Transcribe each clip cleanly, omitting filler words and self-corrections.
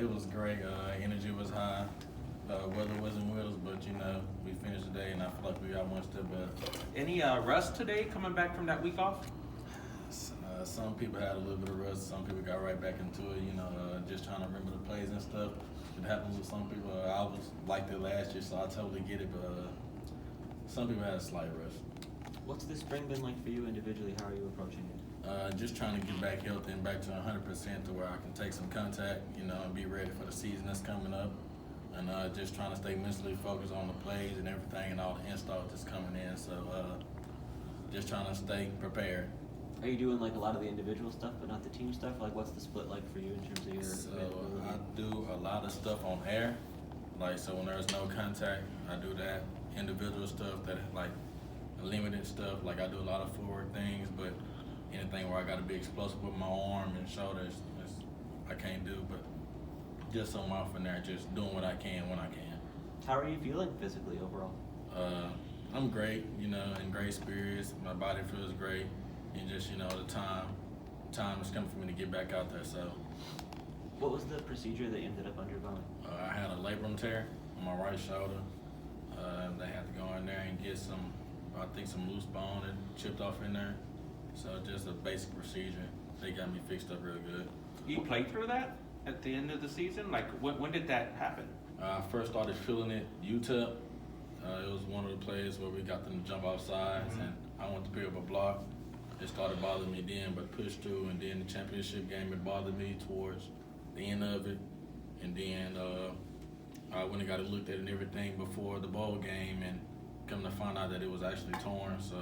It was great. Energy was high. Weather wasn't with us, but we finished the day, and I feel like we got one step better. Any rust today coming back from that week off? Some people had a little bit of rust. Some people got right back into it. Just trying to remember the plays and stuff. It happens with some people. I was like that last year, so I totally get it. But some people had a slight rust. What's this spring been like for you individually? How are you approaching it? Just trying to get back healthy and back to 100% to where I can take some contact, and be ready for the season that's coming up. And just trying to stay mentally focused on the plays and everything and all the installs that's coming in. So just trying to stay prepared. Are you doing like a lot of the individual stuff but not the team stuff? Like what's the split like for you in terms of your availability? I do a lot of stuff on air. So when there's no contact, I do that. Individual stuff that like limited stuff, like I do a lot of forward things, but anything where I got to be explosive with my arm and shoulders, I can't do. But just so I'm off in there, just doing what I can when I can. How are you feeling physically overall? I'm great, in great spirits. My body feels great, and just the time is coming for me to get back out there. So, what was the procedure that you ended up undergoing? I had a labrum tear on my right shoulder. They had to go in there and get some loose bone and chipped off in there. So just a basic procedure. They got me fixed up real good. You played through that at the end of the season? Like when did that happen? I first started feeling it UTEP. It was one of the plays where we got them to jump off sides, and I went to pick up a block. It started bothering me then, but pushed through, and then the championship game, it bothered me towards the end of it. And then I went and got it looked at and everything before the bowl game, and come to find out that it was actually torn. So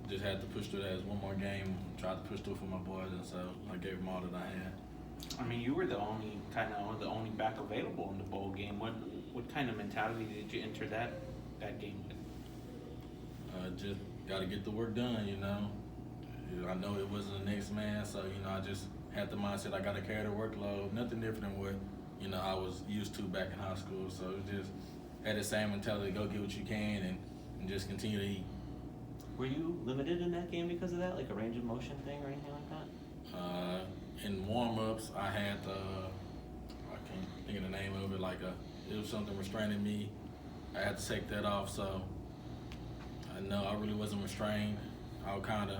just had to push through that as one more game, tried to push through for my boys, and so I gave them all that I had. I mean, you were the only back available in the bowl game. What kind of mentality did you enter that game with? Just got to get the work done, I know it wasn't the next man, so I just had the mindset I got to carry the workload. Nothing different than what I was used to back in high school. So it just had the same mentality: go get what you can and just continue to eat. Were you limited in that game because of that, like a range of motion thing or anything like that? In warm-ups, I had I can't think of the name of it. It was something restraining me. I had to take that off. So I know I really wasn't restrained. I was kind of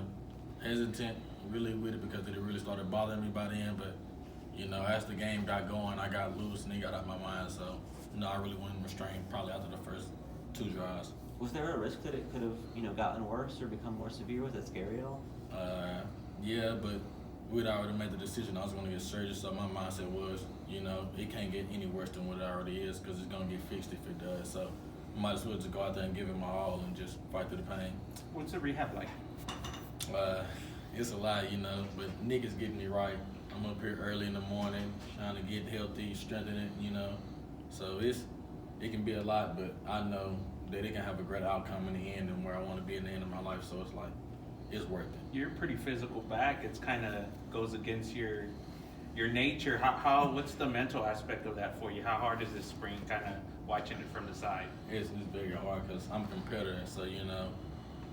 hesitant really with it because it really started bothering me by then. But as the game got going, I got loose and it got out of my mind. So I really wasn't restrained probably after the first 2 drives. Was there a risk that it could have gotten worse or become more severe? Was that scary at all? Yeah, but we'd already made the decision I was going to get surgery, so my mindset was, it can't get any worse than what it already is because it's going to get fixed if it does. So might as well just go out there and give it my all and just fight through the pain. What's the rehab like? It's a lot, but Nick is getting me right. I'm up here early in the morning trying to get healthy, strengthen it, So it can be a lot, but I know that it can have a great outcome in the end and where I want to be in the end of my life. So it's worth it. You're pretty physical back. It's kind of goes against your nature. What's the mental aspect of that for you? How hard is this spring kind of watching it from the side? It's very hard because I'm a competitor. So,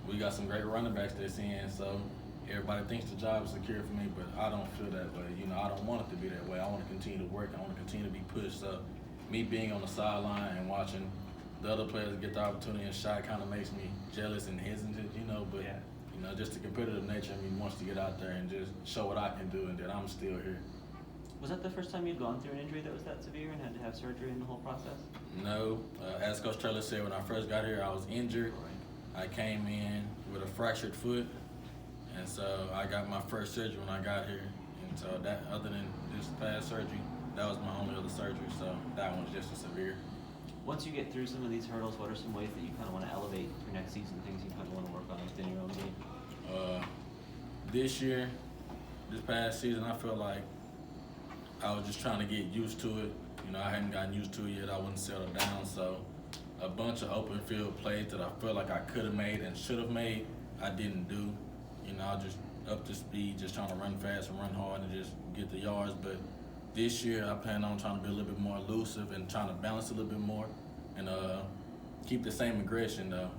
we got some great running backs that's in. So everybody thinks the job is secure for me, but I don't feel that way. I don't want it to be that way. I want to continue to work. I want to continue to be pushed. So me being on the sideline and watching the other players get the opportunity and shot kind of makes me jealous and hesitant, but yeah. Just the competitive nature of me wants to get out there and just show what I can do and that I'm still here. Was that the first time you'd gone through an injury that was that severe and had to have surgery in the whole process? No. As Coach Trailer said, when I first got here, I was injured. I came in with a fractured foot, and so I got my first surgery when I got here. And so that, other than this past surgery, that was my only other surgery, so that one was just as severe. Once you get through some of these hurdles, what are some ways that you kind of want to elevate for next season, things you kind of want to work on within your own game? This past season, I feel like I was just trying to get used to it. I hadn't gotten used to it yet. I wouldn't settle down, so a bunch of open field plays that I feel like I could have made and should have made, I didn't do. I just up to speed, just trying to run fast and run hard and just get the yards. But this year, I plan on trying to be a little bit more elusive and trying to balance a little bit more and keep the same aggression, though,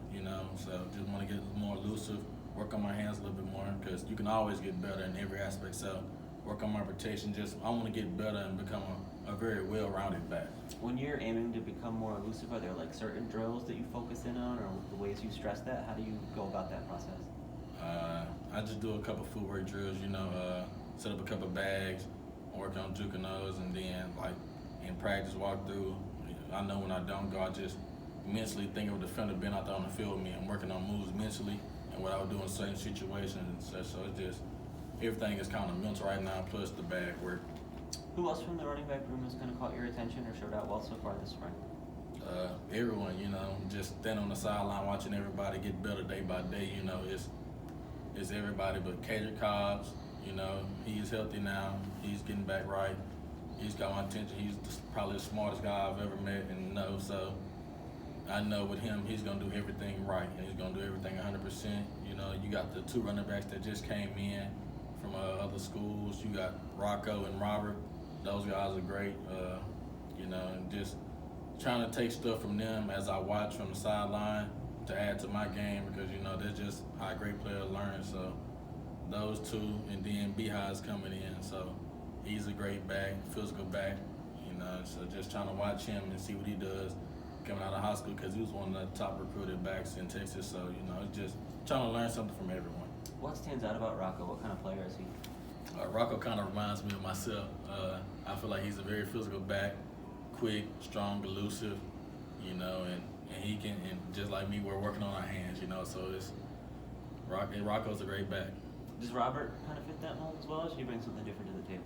So just want to get more elusive, work on my hands a little bit more because you can always get better in every aspect. So work on my protection. I want to get better and become a very well-rounded back. When you're aiming to become more elusive, are there like certain drills that you focus in on, or the ways you stress that? How do you go about that process? I just do a couple footwork drills, set up a couple bags, work on juke and nose, and then like in practice walk through, I know when I don't go, I just mentally think of a defender being out there on the field with me. I'm working on moves mentally and what I would do in certain situations and such. So it's just, everything is kind of mental right now, plus the bag work. Who else from the running back room has kind of caught your attention or showed out well so far this spring? Everyone, just standing on the sideline watching everybody get better day by day, it's everybody but Cater Cobbs, he's healthy now, he's getting back right, he's got my attention, he's probably the smartest guy I've ever met and know, so I know with him, he's gonna do everything right, and he's gonna do everything 100%. You got the 2 running backs that just came in from other schools, you got Rocco and Robert, those guys are great, and just trying to take stuff from them as I watch from the sideline to add to my game because, that's just how a great player learns. So those 2, and then Beehive's coming in. So he's a great back, physical back, so just trying to watch him and see what he does coming out of high school because he was one of the top recruited backs in Texas. So, it's just trying to learn something from everyone. What stands out about Rocco? What kind of player is he? Rocco kind of reminds me of myself. I feel like he's a very physical back, quick, strong, elusive, and he can, and just like me, we're working on our hands, so it's, Rocco's a great back. Does Robert kind of fit that mold as well, or does he bring something different to the table?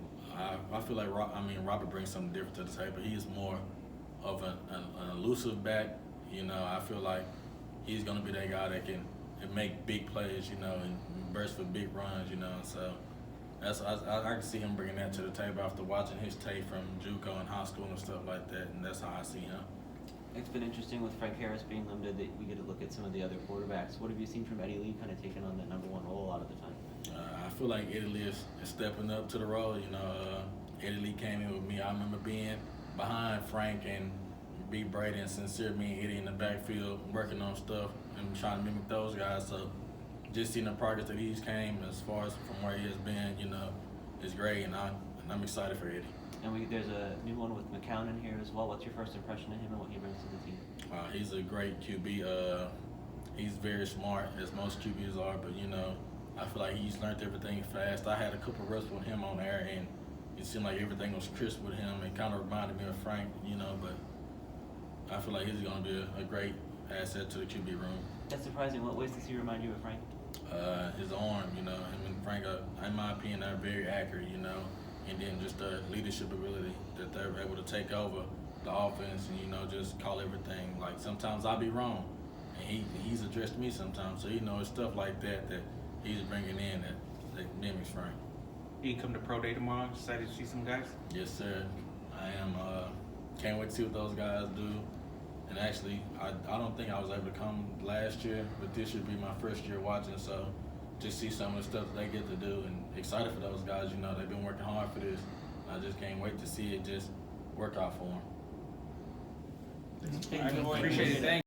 I feel like, Robert brings something different to the table. He is more of an elusive back, I feel like he's going to be that guy that can make big plays, and burst for big runs, so I can see him bringing that to the table after watching his tape from JUCO and high school and stuff like that, and that's how I see him. It's been interesting with Frank Harris being limited that we get to look at some of the other quarterbacks. What have you seen from Eddie Lee kind of taking on that number 1 role a lot of the time? I feel like Eddie Lee is stepping up to the role. Eddie Lee came in with me. I remember being behind Frank and B. Brady and Sincere, me and Eddie in the backfield working on stuff and trying to mimic those guys. So just seeing the progress that he's came as far as from where he has been, is great, and I'm excited for Eddie. And there's a new one with McCown in here as well. What's your first impression of him and what he brings to the team? He's a great QB. He's very smart, as most QBs are, but I feel like he's learned everything fast. I had a couple of reps with him on air, and it seemed like everything was crisp with him. It kind of reminded me of Frank, but I feel like he's going to be a great asset to the QB room. That's surprising. What ways does he remind you of Frank? His arm, him and Frank, in my opinion, are very accurate, and then just the leadership ability that they're able to take over the offense and, just call everything. Like, sometimes I'll be wrong, and he's addressed me sometimes. So, it's stuff like that he's bringing in that mimics Frank. You come to Pro Day tomorrow, excited to see some guys? Yes, sir. I am. Can't wait to see what those guys do. And actually, I don't think I was able to come last year, but this should be my first year watching, so just see some of the stuff that they get to do, and excited for those guys. They've been working hard for this. I just can't wait to see it just work out for them. I appreciate it. Thank you.